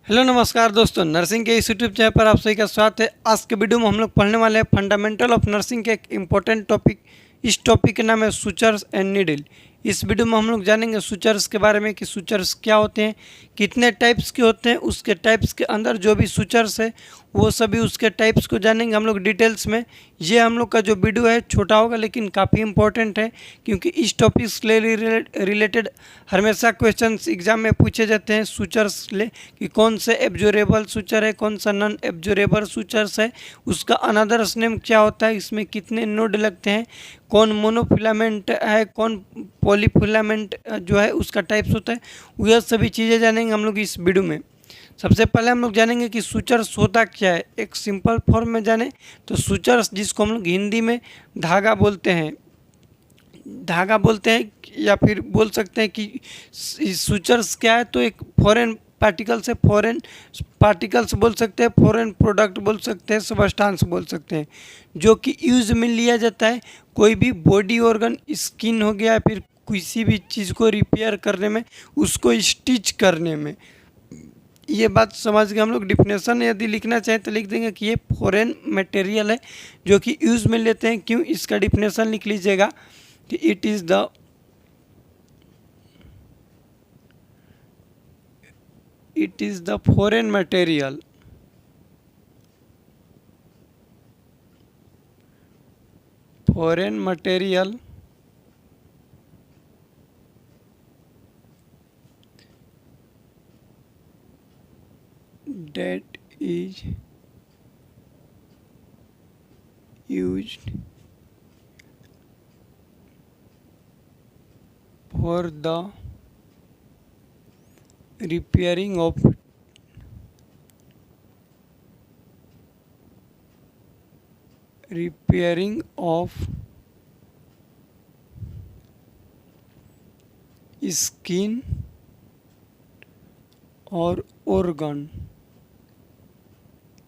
Hello नमस्कार दोस्तों, nursing के इस यूट्यूब चैनल पर आप सभी का स्वागत है। आज के वीडियो में हम लोग पढ़ने वाले हैं फंडामेंटल ऑफ नर्सिंग के एक इम्पोर्टेंट टॉपिक। इस टॉपिक का नाम है सुचर्स एंड नीडल। इस वीडियो में हम लोग जानेंगे सुचर्स के बारे में कि सुचर्स क्या होते हैं, कितने टाइप्स के होते हैं, उसके टाइप्स के अंदर जो भी सुचर्स है वो सभी उसके टाइप्स को जानेंगे हम लोग डिटेल्स में। ये हम लोग का जो वीडियो है छोटा होगा लेकिन काफ़ी इंपॉर्टेंट है, क्योंकि इस टॉपिक से रिलेटेड हमेशा क्वेश्चंस एग्जाम में पूछे जाते हैं। सुचर्स ले कि कौन से एब्जॉर्बेबल सुचर है, कौन सा नॉन एब्जॉर्बेबल सुचर्स है, उसका अनदर्स नेम क्या होता है, इसमें कितने नोड लगते हैं, कौन मोनोफिलामेंट है, कौन पॉलीफिलामेंट जो है उसका टाइप्स होता है, वह सभी चीज़ें जानेंगे हम लोग इस वीडियो में। सबसे पहले हम लोग जानेंगे कि सुचर्स होता क्या है। एक सिंपल फॉर्म में जाने तो सुचर्स, जिसको हम लोग हिंदी में धागा बोलते हैं, या फिर बोल सकते हैं कि सुचर्स क्या है, तो एक फॉरेन पार्टिकल्स है, फॉरेन पार्टिकल्स बोल सकते हैं, फॉरेन प्रोडक्ट बोल सकते हैं, सब्सटेंस बोल सकते हैं, जो कि यूज में लिया जाता है कोई भी बॉडी ऑर्गन, स्किन हो गया, फिर किसी भी चीज़ को रिपेयर करने में, उसको स्टिच करने में। ये बात समझ के हम लोग डिफिनेशन यदि लिखना चाहें तो लिख देंगे कि ये फॉरेन मटेरियल है जो कि यूज़ में लेते हैं। क्यों, इसका डिफिनेशन लिख लीजिएगा कि it is the foreign material that is used for the repairing of skin और ऑर्गन।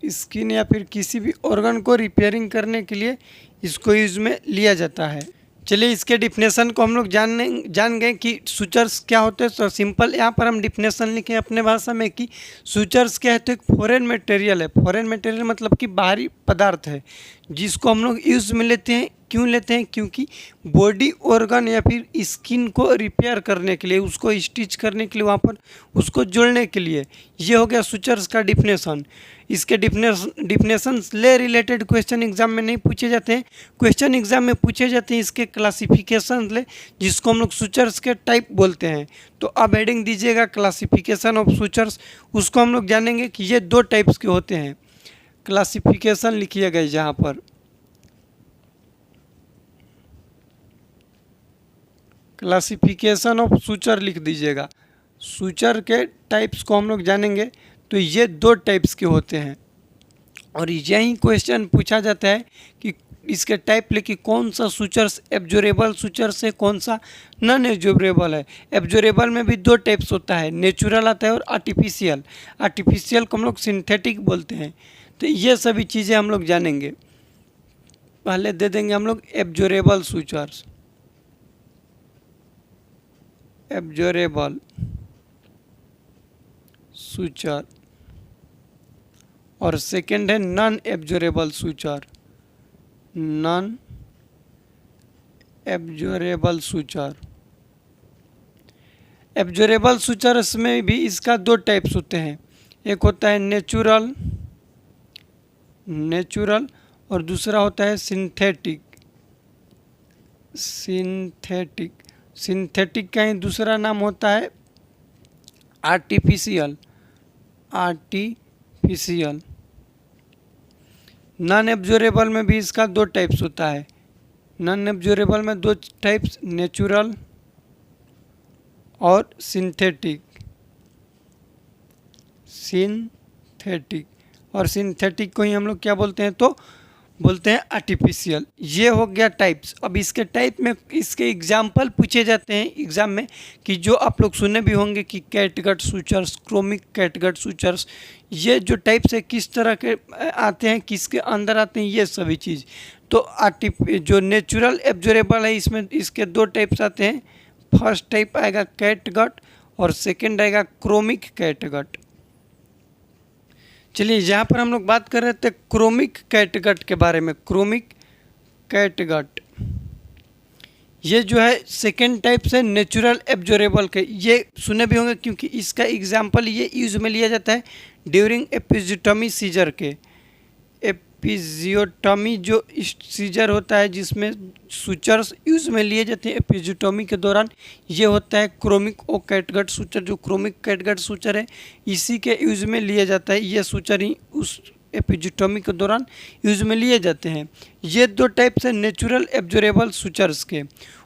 स्किन या फिर किसी भी ऑर्गन को रिपेयरिंग करने के लिए इसको यूज में लिया जाता है। चलिए, इसके डिफिनेशन को हम लोग जान गए कि सुचर्स क्या होते हैं। तो सिंपल यहाँ पर हम डिफिनेशन लिखें अपने भाषा में कि सुचर्स क्या है, तो एक फॉरेन मटेरियल है। फॉरेन मटेरियल मतलब कि बाहरी पदार्थ है जिसको हम लोग यूज में लेते हैं। क्यों लेते हैं? क्योंकि बॉडी ऑर्गन या फिर स्किन को रिपेयर करने के लिए, उसको स्टिच करने के लिए, वहाँ पर उसको जोड़ने के लिए। ये हो गया सुचर्स का डिफिनेशन। इसके डिफिनेशन ले रिलेटेड क्वेश्चन एग्जाम में नहीं पूछे जाते हैं, क्वेश्चन एग्जाम में पूछे जाते हैं इसके क्लासिफिकेशन ले, जिसको हम लोग सुचर्स के टाइप बोलते हैं। तो अब हेडिंग दीजिएगा क्लासिफिकेशन ऑफ सुचर्स। उसको हम लोग जानेंगे कि ये दो टाइप्स के होते हैं। क्लासिफिकेशन लिखिएगा यहाँ पर, क्लासिफिकेशन ऑफ सुचर लिख दीजिएगा। सुचर के टाइप्स को हम लोग जानेंगे तो ये दो टाइप्स के होते हैं, और यही क्वेश्चन पूछा जाता है कि इसके टाइप लेके कौन सा सुचर्स एब्जॉर्बेबल सुचर्स है, कौन सा नॉन एब्जॉर्बेबल है। एब्जॉर्बेबल में भी दो टाइप्स होता है, नेचुरल आता है और आर्टिफिशियल। आर्टिफिशियल को हम लोग सिंथेटिक बोलते हैं। तो ये सभी चीज़ें हम लोग जानेंगे। पहले दे देंगे हम लोग एब्जॉर्बेबल सुचर्स, एब्जॉर्बेबल सुचर, और सेकेंड है non absorbable suture, non absorbable suture. Absorbable sutures में भी इसका दो टाइप्स होते हैं, एक होता है नेचुरल और दूसरा होता है सिंथेटिक। सिंथेटिक का ही दूसरा नाम होता है आर्टिफिशियल। नॉन एब्जॉर्बेबल में भी इसका दो टाइप्स होता है। नॉन एब्जॉर्बेबल में दो टाइप्स, नेचुरल और सिंथेटिक। और सिंथेटिक को ही हम लोग क्या बोलते हैं, तो बोलते हैं आर्टिफिशियल। ये हो गया टाइप्स। अब इसके टाइप में इसके एग्जाम्पल पूछे जाते हैं एग्जाम में, कि जो आप लोग सुने भी होंगे कि catgut sutures, chromic catgut sutures. ये जो टाइप्स है किस तरह के आते हैं, किसके अंदर आते हैं, ये सभी चीज़। तो जो नेचुरल एब्जॉर्बेबल है, इसमें इसके दो टाइप्स आते हैं। फर्स्ट टाइप आएगा कैटगट और सेकेंड आएगा क्रोमिक कैटगट। चलिए यहाँ पर हम लोग बात कर रहे थे क्रोमिक कैटगट के बारे में। क्रोमिक कैटगट ये जो है सेकेंड टाइप से नेचुरल एब्जॉर्बेबल के, ये सुने भी होंगे क्योंकि इसका एग्जाम्पल ये यूज में लिया जाता है ड्यूरिंग एपिजियोटॉमी सीजर के। एपिजियोटॉमी जो सीजर होता है जिसमें सूचर्स यूज में लिए जाते हैं एपिजियोटॉमी के दौरान, ये होता है क्रोमिक ओ कैटगट सूचर। जो क्रोमिक कैटगट सूचर है इसी के यूज में लिया जाता है, ये सूचर ही उस एपिजियोटॉमी के दौरान यूज में लिए जाते हैं। ये दो टाइप से नेचुरल एब्जॉर्बेबल सूचर्स के।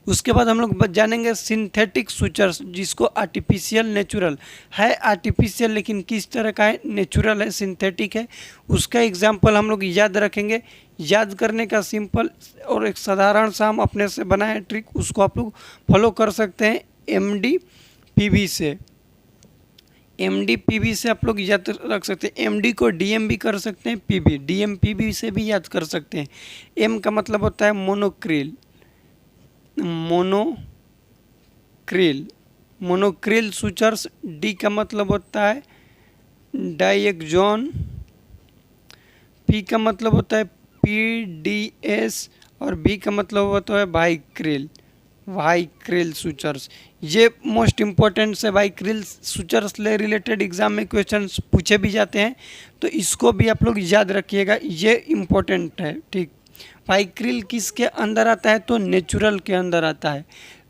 उसके बाद हम लोग जानेंगे सिंथेटिक सूचर्स, जिसको आर्टिफिशियल नेचुरल है। आर्टिफिशियल लेकिन किस तरह का है, नेचुरल है, सिंथेटिक है। उसका एग्जाम्पल हम लोग याद रखेंगे। याद करने का सिंपल और एक साधारण सा हम अपने से बनाए ट्रिक, उसको आप लोग फॉलो कर सकते हैं MDPV से। MDPV से आप लोग याद रख सकते हैं। MD को DM भी कर सकते हैं, PV DMPV से भी याद कर सकते हैं। M का मतलब होता है मोनोक्रिल, मोनोक्रिल सूचर्स। D का मतलब होता है डाइएक्सोन। P का मतलब होता है PDS और B का मतलब होता है बाइक्रिल सूचर्स। ये मोस्ट इम्पोर्टेंट से बाइक्रिल सूचर्स से रिलेटेड एग्जाम में क्वेश्चंस पूछे भी जाते हैं, तो इसको भी आप लोग याद रखिएगा, ये इम्पोर्टेंट है। ठीक, बाइक्रिल किसके अंदर आता है, तो नेचुरल के अंदर आता है,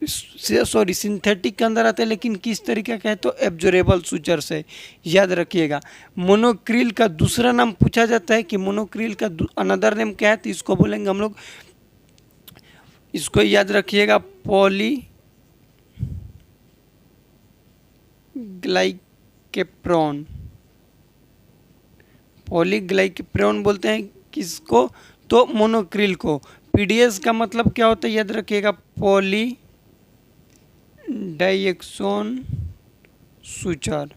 सॉरी सिंथेटिक के अंदर आता है, लेकिन किस तरीके का है, तो एब्जॉर्बेबल सूचर से। याद रखिएगा। मोनोक्रिल का दूसरा नाम पूछा जाता है कि मोनोक्रिल का अनदर नेम क्या है, तो इसको बोलेंगे हम लोग, इसको याद रखिएगा, पॉलीग्लाइकेप्रोन बोलते हैं किसको, तो मोनोक्रिल को। PDS का मतलब क्या होता है, याद रखिएगा, पॉली डाइएक्सोन सूचर,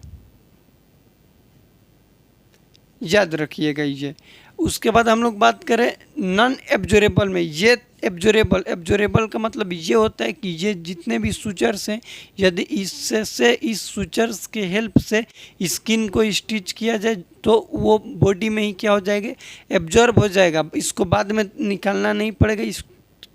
याद रखिएगा ये। उसके बाद हम लोग बात करें नॉन एब्जॉर्बेबल में। ये एब्जॉर्बेबल का मतलब ये होता है कि ये जितने भी सूचर्स हैं, यदि इससे इस सूचर्स के हेल्प से स्किन को स्टिच किया जाए तो वो बॉडी में ही क्या हो जाएगा, एब्जॉर्ब हो जाएगा। इसको बाद में निकालना नहीं पड़ेगा, इस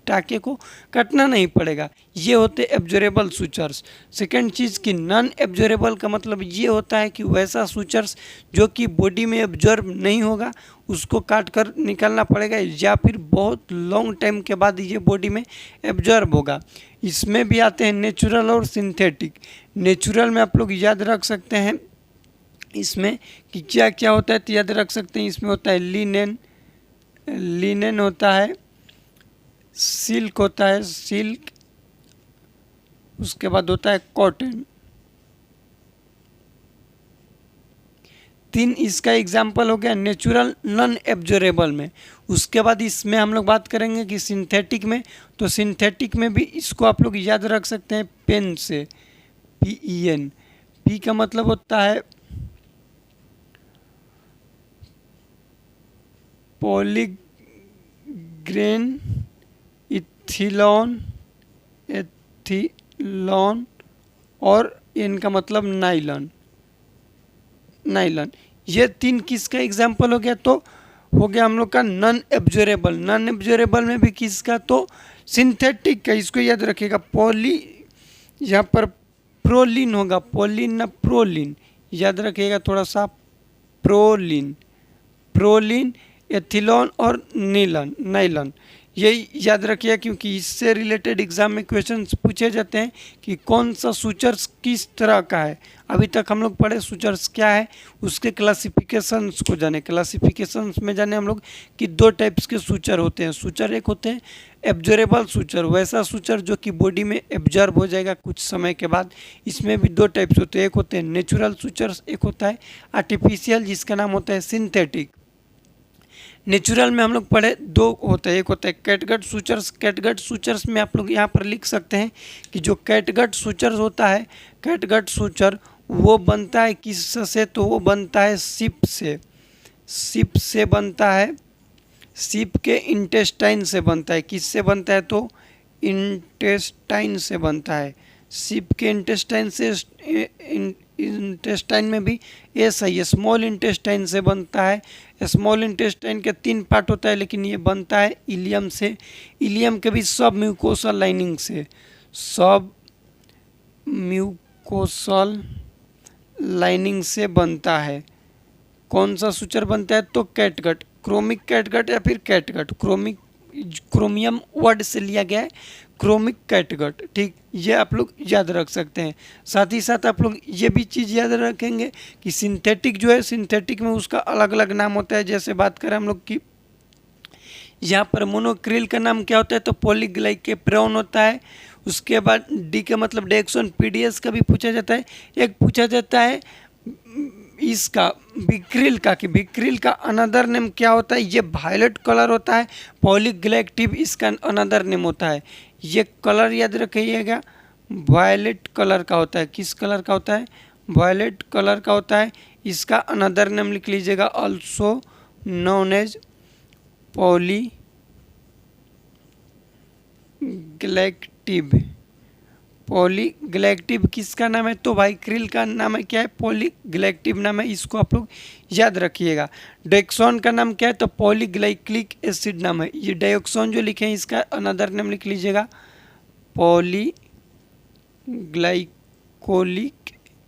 टाके को कटना नहीं पड़ेगा। ये होते एब्जॉर्बेबल सूचर्स। सेकेंड चीज़ कि नॉन एब्जॉर्बेबल का मतलब ये होता है कि वैसा सूचर्स जो कि बॉडी में एब्जॉर्ब नहीं होगा, उसको काट कर निकालना पड़ेगा, या फिर बहुत लॉन्ग टाइम के बाद ये बॉडी में एब्जॉर्ब होगा। इसमें भी आते हैं नेचुरल और सिंथेटिक। नेचुरल में आप लोग याद रख सकते हैं इसमें कि क्या क्या होता है, तो याद रख सकते हैं इसमें होता है लिनेन होता है, सिल्क होता है, उसके बाद होता है कॉटन। 3 इसका एग्जाम्पल हो गया नेचुरल नॉन एब्जॉर्बेबल में। उसके बाद इसमें हम लोग बात करेंगे कि सिंथेटिक में, तो सिंथेटिक में भी इसको आप लोग याद रख सकते हैं पेन से, PEN। P का मतलब होता है पॉलीग्रेन एथिलॉन और इनका मतलब नाइलॉन। ये 3 किसका एग्जाम्पल हो गया, तो हो गया हम लोग का नॉन एब्जॉर्बेबल। नॉन एब्जॉर्बेबल में भी किसका, तो सिंथेटिक का। इसको याद रखिएगा, यहाँ पर प्रोलिन होगा, पोलिन ना प्रोलिन, याद रखिएगा थोड़ा सा, प्रोलिन एथिलॉन और नाइलॉन, ये याद रखिए क्योंकि इससे रिलेटेड एग्जाम में क्वेश्चंस पूछे जाते हैं कि कौन सा सूचर्स किस तरह का है। अभी तक हम लोग पढ़े सूचर्स क्या है, उसके क्लासिफिकेशंस को जाने। क्लासिफिकेशंस में जाने हम लोग कि 2 टाइप्स के सूचर होते हैं। सूचर एक होते हैं एब्जॉर्बेबल सूचर, वैसा सूचर जो कि बॉडी में एब्जॉर्ब हो जाएगा कुछ समय के बाद। इसमें भी 2 टाइप्स होते हैं, एक होते हैं नेचुरल सूचर्स, एक होता है आर्टिफिशियल जिसका नाम होता है सिंथेटिक। नेचुरल में हम लोग पढ़े 2 होते हैं, एक होता है कैटगट सूचर्स। कैटगट सूचर्स में आप लोग यहाँ पर लिख सकते हैं कि जो कैटगट सूचर्स होता है, कैटगट सूचर वो बनता है किससे, तो वो बनता है शिप से बनता है, शिप के इंटेस्टाइन से बनता है। किससे बनता है, तो इंटेस्टाइन से बनता है। शिप के इंटेस्टाइन से इंटेस्टाइन में भी एस है, ये स्मॉल इंटेस्टाइन से बनता है। स्मॉल इंटेस्टाइन के 3 पार्ट होता है, लेकिन ये बनता है इलियम से। इलियम के भी सब म्यूकोसल लाइनिंग से, सब म्यूकोसल लाइनिंग से बनता है। कौन सा सूचर बनता है? तो कैटगट, क्रोमिक कैटगट या फिर कैटगट। क्रोमियम वर्ड से लिया गया है, क्रोमिक कैटगट। ठीक, ये आप लोग याद रख सकते हैं। साथ ही साथ आप लोग ये भी चीज़ याद रखेंगे कि सिंथेटिक जो है, सिंथेटिक में उसका अलग अलग नाम होता है। जैसे बात करें हम लोग की यहाँ पर मोनोक्रिल का नाम क्या होता है? तो पॉलीग्लाइकेप्रोन होता है। उसके बाद डी का मतलब डेक्सोन पीडीएस का भी पूछा जाता है। एक पूछा जाता है इसका बिक्रिल का, कि बिक्रिल का अनदर नेम क्या होता है? ये वायलेट कलर होता है। पॉलीग्लैक्टिव इसका अनदर नेम होता है। ये कलर याद रखिएगा, वायलेट कलर का होता है। किस कलर का होता है? वायलेट कलर का होता है। इसका अनदर नेम लिख लीजिएगा, ऑल्सो नोन एज पॉलीग्लैक्टिव। पॉलीग्लैक्टिव किसका नाम है? तो वाइक्रिल का नाम है। क्या है? पॉलीग्लैक्टिव नाम है। इसको आप लोग याद रखिएगा। डेक्सोन का नाम क्या है? तो पॉलीग्लाइक्लिक एसिड नाम है। ये डायोक्सोन जो लिखे हैं इसका अनदर नेम लिख लीजिएगा, पॉलीग्लाइकोलिक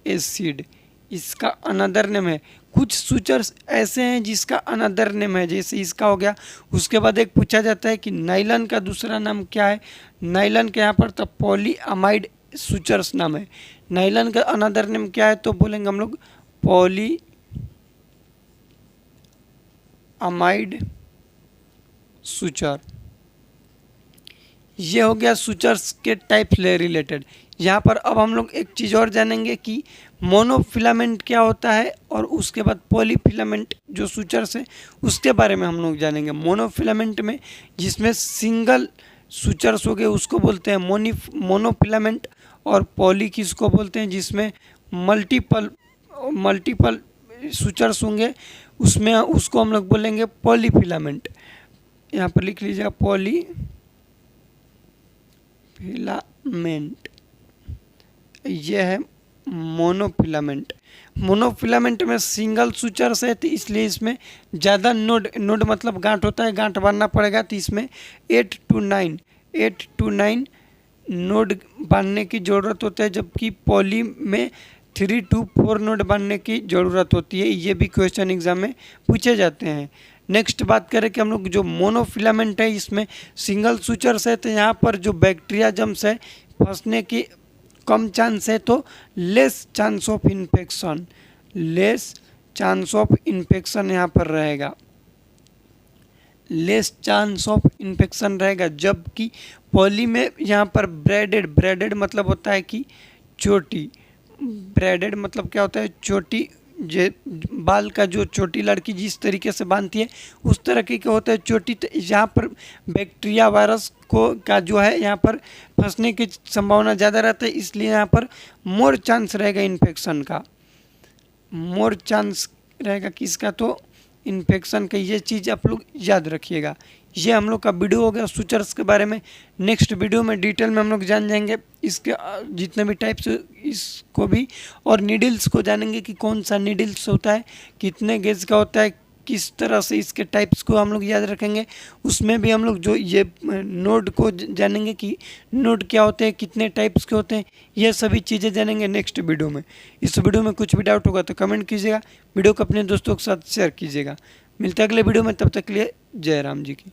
एसिड, इसका अनदर नेम है। कुछ सूचर्स ऐसे हैं जिसका अनदर नेम है, जैसे इसका हो गया। उसके बाद एक पूछा जाता है कि नाइलन का दूसरा नाम क्या है? नाइलन के यहाँ पर तो पॉलीअमाइड सूचर्स नाम है। नाइलन का अनदर नेम क्या है? तो बोलेंगे हम लोग पॉलीअमाइड सूचर। ये हो गया सूचर्स के टाइप से रिलेटेड। यहाँ पर अब हम लोग एक चीज़ और जानेंगे कि मोनोफिलामेंट क्या होता है, और उसके बाद पॉलीफिलामेंट जो सूचर्स है उसके बारे में हम लोग जानेंगे। मोनोफिलामेंट में जिसमें सिंगल सूचर्स हो गए उसको बोलते हैं मोनोफिलामेंट, और पॉली किसको बोलते हैं? जिसमें मल्टीपल सूचर्स होंगे उसमें, उसको हम लोग बोलेंगे पॉलीफिलामेंट। यहाँ पर लिख लीजिएगा पॉलीफिलामेंट। यह है मोनोफिलामेंट। मोनोफिलामेंट में सिंगल सूचर्स है, तो इसलिए इसमें ज़्यादा नोड मतलब गांठ होता है, गांठ बांधना पड़ेगा। तो इसमें 8 to 9 नोड बांधने की ज़रूरत होता है, जबकि पॉली में 3 to 4 नोड बांधने की ज़रूरत होती है। ये भी क्वेश्चन एग्जाम में पूछे जाते हैं। नेक्स्ट बात करें कि हम लोग जो मोनोफिलामेंट है इसमें सिंगल सूचर्स है, तो यहाँ पर जो बैक्टीरिया जम्स है फंसने की कम चांस है, तो लेस चांस ऑफ इन्फेक्शन यहाँ पर रहेगा, लेस चांस ऑफ इन्फेक्शन रहेगा। जबकि पॉली में यहाँ पर ब्रेडेड मतलब होता है कि चोटी। ब्रेडेड मतलब क्या होता है? चोटी। बाल का जो चोटी लड़की जिस तरीके से बांधती है उस तरीके का होता है चोटी। तो यहाँ पर बैक्टीरिया वायरस का जो है यहाँ पर फंसने की संभावना ज़्यादा रहता है, इसलिए यहाँ पर मोर चांस रहेगा इन्फेक्शन का, मोर चांस रहेगा किसका? तो इन्फेक्शन का। ये चीज़ आप लोग याद रखिएगा। ये हम लोग का वीडियो हो गया सूचर्स के बारे में। नेक्स्ट वीडियो में डिटेल में हम लोग जान जाएंगे इसके जितने भी टाइप्स इसको भी, और नीडल्स को जानेंगे कि कौन सा नीडल्स होता है, कितने गेज का होता है, किस तरह से इसके टाइप्स को हम लोग याद रखेंगे। उसमें भी हम लोग जो ये नोड को जानेंगे कि नोड क्या होते हैं, कितने टाइप्स के होते हैं, ये सभी चीज़ें जानेंगे नेक्स्ट वीडियो में। इस वीडियो में कुछ भी डाउट होगा तो कमेंट कीजिएगा, वीडियो को अपने दोस्तों के साथ शेयर कीजिएगा। मिलते हैं अगले वीडियो में, तब तक के लिए जय राम जी की।